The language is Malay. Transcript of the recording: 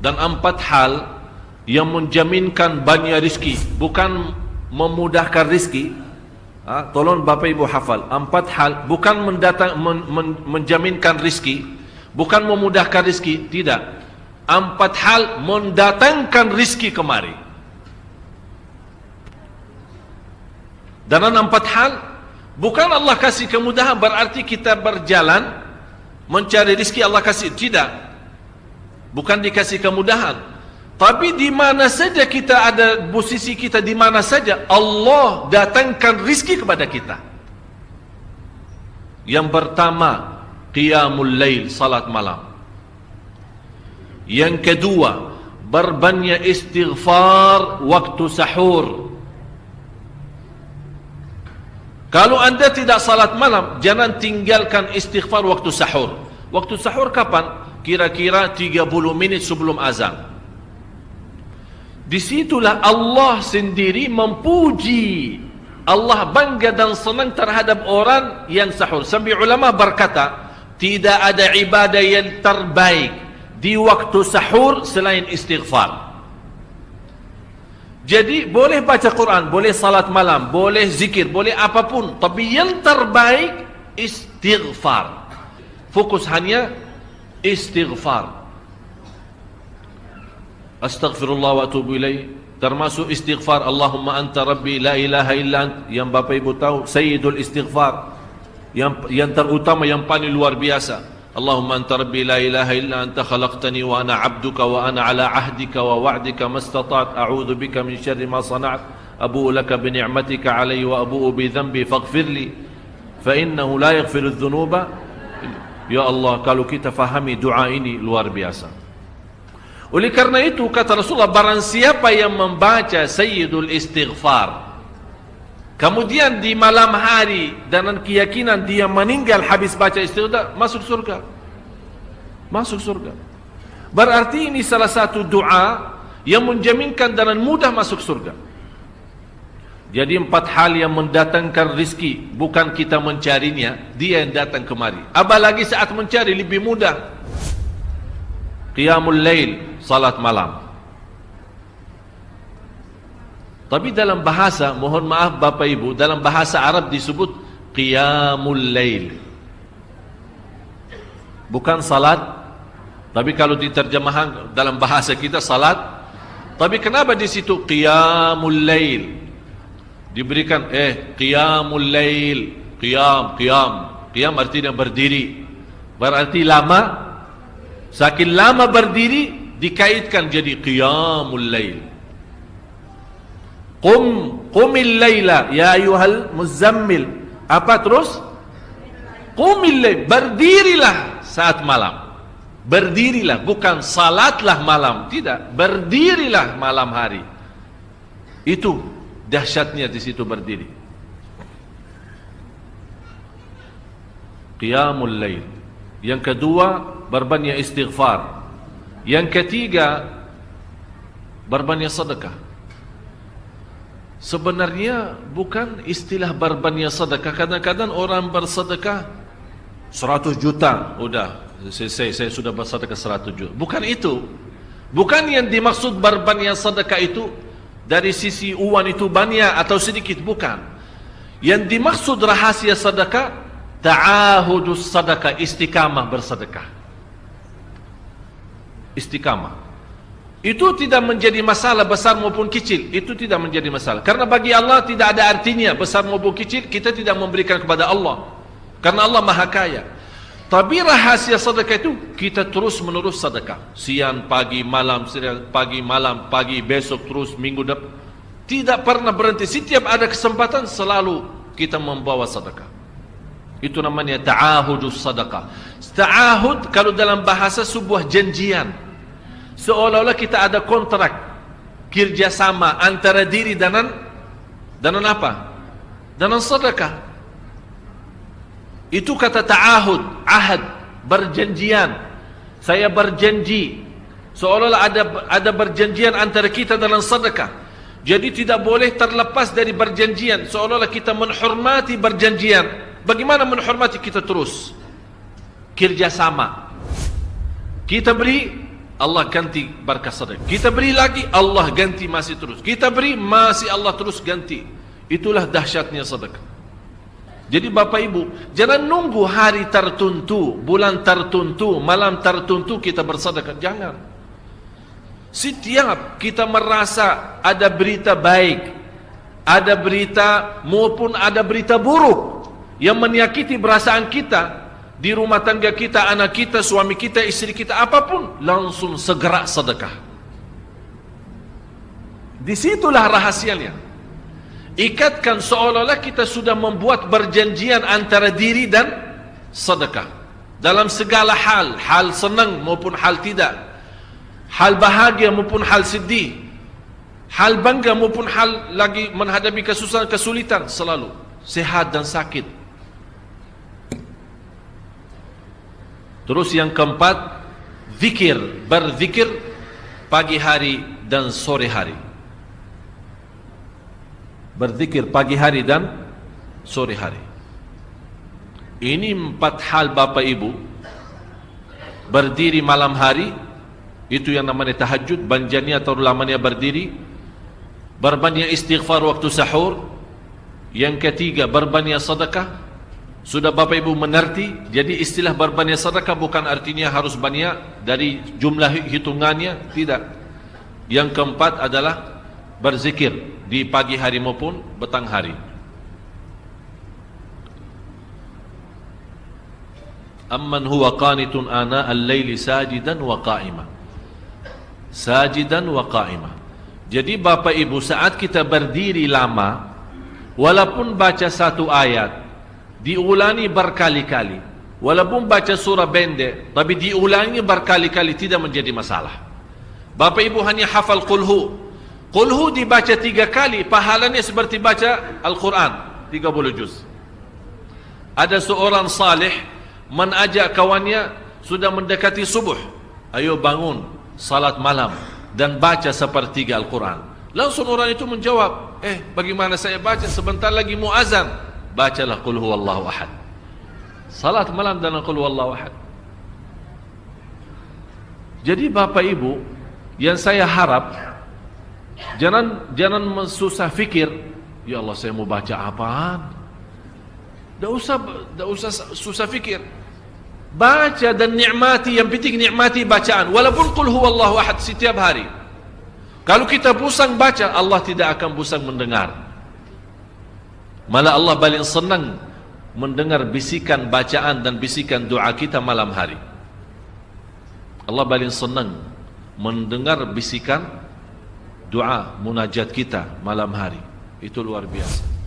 dan 4 hal yang menjaminkan banyak rizki, bukan memudahkan rizki. Tolong Bapak Ibu hafal, 4 hal bukan menjaminkan rizki, bukan memudahkan rizki, tidak. 4 hal mendatangkan rizki kemari. Dan 4 hal bukan Allah kasih kemudahan berarti kita berjalan mencari rizki Allah kasih, tidak. Bukan dikasih kemudahan, tapi di mana saja kita ada, posisi kita di mana saja, Allah datangkan rizki kepada kita. Yang pertama, qiyamul lail, salat malam. Yang kedua, berbanyak istighfar waktu sahur. Kalau anda tidak salat malam, jangan tinggalkan istighfar waktu sahur. Waktu sahur kapan? Kira-kira 30 minit sebelum azan. Disitulah Allah sendiri memuji, Allah bangga dan senang terhadap orang yang sahur. Sampai ulama berkata, tidak ada ibadah yang terbaik di waktu sahur selain istighfar. Jadi boleh baca Quran, boleh salat malam, boleh zikir, boleh apapun, tapi yang terbaik istighfar. Fokus hanya istighfar. Astaghfirullah wa atubu ilaih, termasuk istighfar Allahumma anta rabbi la ilaha illa ant, yang Bapak Ibu tahu sayyidul istighfar, yang terutama, yang paling luar biasa. Allahumma anta rabbi la ilaha illa anta khalaqtani wa ana abduka wa ana ala ahdika wa wa'dika mastata'at a'udzu bika min syarri ma sana'at abu'u laka bi ni'matika alayya wa abu'u bi dhanbi faghfirli fa innahu la yaghfiru adh-dhunuba. Ya Allah, kalau kita fahami doa ini luar biasa. Oleh karena itu kata Rasulullah, barang siapa yang membaca sayyidul istighfar, kemudian di malam hari dengan keyakinan dia meninggal habis baca istighfar, masuk surga. Masuk surga. Berarti ini salah satu doa yang menjaminkan dengan mudah masuk surga. Jadi 4 hal yang mendatangkan rizki, bukan kita mencarinya, dia yang datang kemari. Apalagi saat mencari lebih mudah. Qiyamul lail, salat malam. Tapi dalam bahasa, mohon maaf Bapak Ibu, dalam bahasa Arab disebut qiyamul lail, bukan salat. Tapi kalau diterjemahkan dalam bahasa kita salat. Tapi kenapa di situ qiyamul lail? Diberikan qiyamul lail, qiyam artinya berdiri, berarti lama. Saking lama berdiri dikaitkan jadi qiyamul lail. Qumil laila ya ayyuhal muzammil. Apa terus? Qumil lail, berdirilah saat malam. Berdirilah, bukan salatlah malam, tidak, berdirilah malam hari. Itu dahsyatnya di situ berdiri. Qiyamul lail. Yang kedua, berbanyak istighfar. Yang ketiga, berbanyak sedekah. Sebenarnya bukan istilah berbanyak sedekah. Kadang-kadang orang bersedekah 100 juta, udah saya sudah bersedekah 100 juta. Bukan itu. Bukan yang dimaksud berbanyak sedekah itu dari sisi uang itu banyak atau sedikit, bukan. Yang dimaksud rahasia sedekah, ta'ahudus sedekah, istiqamah bersedekah. Istiqamah. Itu tidak menjadi masalah besar maupun kecil, itu tidak menjadi masalah. Karena bagi Allah tidak ada artinya besar maupun kecil, kita tidak memberikan kepada Allah. Karena Allah Maha Kaya. Tapi rahasia sedekah itu kita terus menerus sedekah. Siang, pagi, malam, pagi, besok, terus minggu depan. Tidak pernah berhenti. Setiap ada kesempatan selalu kita membawa sedekah. Itu namanya ta'ahudus sedekah. Ta'ahud kalau dalam bahasa sebuah janjian. Seolah-olah kita ada kontrak kerjasama antara diri dengan apa? Dengan sedekah. Itu kata ta'ahud, ahad, berjanjian. Saya berjanji. Seolah-olah ada berjanjian antara kita dalam sedekah. Jadi tidak boleh terlepas dari berjanjian. Seolah-olah kita menghormati berjanjian. Bagaimana menghormati? Kita terus kerjasama. Kita beri, Allah ganti berkah sedekah. Kita beri lagi, Allah ganti masih terus. Kita beri, masih Allah terus ganti. Itulah dahsyatnya sedekah. Jadi Bapak Ibu, jangan nunggu hari tertentu, bulan tertentu, malam tertentu kita bersedekah. Jangan. Setiap kita merasa ada berita baik, ada berita maupun ada berita buruk yang menyakiti perasaan kita, di rumah tangga kita, anak kita, suami kita, istri kita, apapun, langsung segera sedekah. Disitulah rahasianya. Ikatkan seolah-olah kita sudah membuat perjanjian antara diri dan sedekah. Dalam segala hal, hal senang maupun hal tidak, hal bahagia maupun hal sedih, hal bangga maupun hal lagi menghadapi kesusahan, kesulitan, selalu sehat dan sakit. Terus yang keempat, zikir, berzikir pagi hari dan sore hari. Berzikir pagi hari dan sore hari. Ini 4 hal Bapak Ibu. Berdiri malam hari, itu yang namanya tahajud, banjanya atau lamanya berdiri. Berbanyak istighfar waktu sahur. Yang ketiga, berbanyak sedekah. Sudah Bapak Ibu mengerti, jadi istilah berbanyak sedekah bukan artinya harus banyak dari jumlah hitungannya, tidak. Yang keempat adalah berzikir di pagi hari maupun petang hari. Amman huwa qanitun ana al-laili sajidan wa qa'ima. Sajidan wa qa'ima. Jadi Bapak Ibu, saat kita berdiri lama, walaupun baca satu ayat, diulangi berkali-kali, walaupun baca surah pendek, tapi diulangi berkali-kali, tidak menjadi masalah. Bapak Ibu hanya hafal qulhu. Qulhu dibaca 3 kali, pahalanya seperti baca Al-Quran 30 juz. Ada seorang salih mengajak kawannya, sudah mendekati subuh, ayo bangun salat malam dan baca sepertiga Al-Quran. Langsung orang itu menjawab, bagaimana saya baca, sebentar lagi muazan. Bacalah qul huwallahu ahad. Salat malam dan qul huwallahu ahad. Jadi Bapak Ibu, yang saya harap, jangan susah fikir, ya Allah saya mau baca apaan. Tak usah susah fikir. Baca dan nikmati, yang penting nikmati bacaan. Walaupun qul huwallahu ahad setiap hari. Kalau kita pusing baca, Allah tidak akan pusing mendengar. Malah Allah paling senang mendengar bisikan bacaan dan bisikan doa kita malam hari. Allah paling senang mendengar bisikan doa munajat kita malam hari. Itu luar biasa.